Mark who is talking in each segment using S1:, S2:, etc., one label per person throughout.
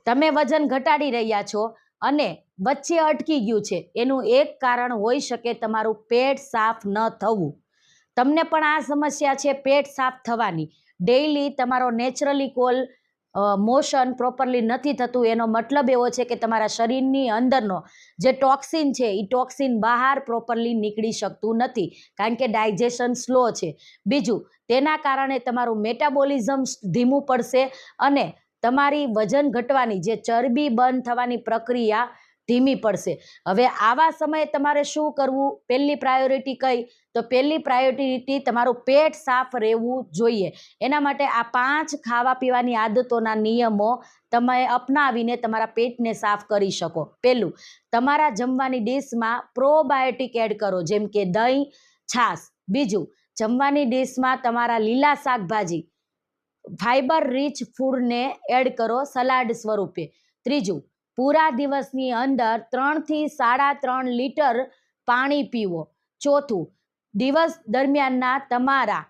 S1: તમે વજન ઘટાડી રહ્યા છો અને વચ્ચે અટકી ગયું છે, એનું એક કારણ હોઈ શકે તમારું પેટ સાફ ન થવું. તમને પણ આ સમસ્યા છે પેટ સાફ થવાની. ડેઈલી તમારો નેચરલી મોશન પ્રોપરલી નથી થતું, એનો મતલબ એવો છે કે તમારા શરીરની અંદરનો જે ટોક્સિન છે એ ટોક્સિન બહાર પ્રોપરલી નીકળી શકતું નથી, કારણ કે ડાયજેશન સ્લો છે. બીજું, તેના કારણે તમારું મેટાબોલિઝમ ધીમું પડશે અને તમારી વજન ઘટવાની, જે ચરબી બર્ન થવાની પ્રક્રિયા ધીમી પડશે. હવે આવા સમયે તમારે શું કરવું? પહેલી પ્રાયોરિટી કઈ? તો પહેલી પ્રાયોરિટી તમારું પેટ સાફ રહેવું જોઈએ. એના માટે આ 5 ખાવા પીવાની આદતોના નિયમો તમે અપનાવીને તમારા પેટને સાફ કરી શકો. પહેલું, તમારા જમવાની ડીશમાં પ્રોબાયોટિક એડ કરો, જેમ કે દહીં, છાશ. બીજું, જમવાની ડીશમાં તમારા લીલા શાકભાજી, ફાઈબર રીચ ફૂડને એડ કરો સલાડ સ્વરૂપે. ત્રીજું, પૂરા દિવસની અંદર 3 થી 3.5 લીટર પાણી પીવો. ચોથું, દિવસ દરમિયાનના તમારા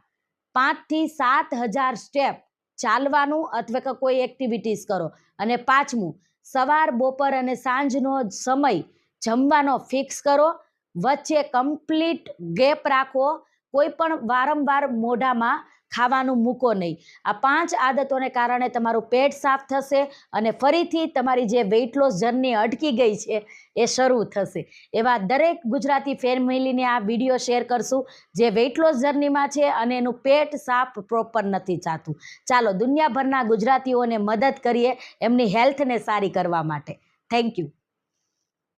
S1: 5 થી 7,000 સ્ટેપ ચાલવાનું અથવા કે કોઈ એક્ટિવિટીઝ કરો. અને પાંચમું, સવાર, બપોર અને સાંજનો સમય જમવાનો ફિક્સ કરો. વચ્ચે કમ્પ્લીટ ગેપ રાખો. કોઈ પણ વારંવાર મોઢામાં ખાવાનું મૂકો નહીં. આ 5 આદતોને કારણે તમારું પેટ સાફ થશે અને ફરીથી તમારી જે વેઇટ લોસ જર્ની અટકી ગઈ છે એ શરૂ થશે. એવા દરેક ગુજરાતી ફેમિલીને આ વિડીયો શેર કરશું જે વેઇટ લોસ જર્નીમાં છે અને એનું પેટ સાફ પ્રોપર નથી થતું. ચાલો દુનિયાભરના ગુજરાતીઓને મદદ કરીએ એમની હેલ્થને સારી કરવા માટે. Thank you.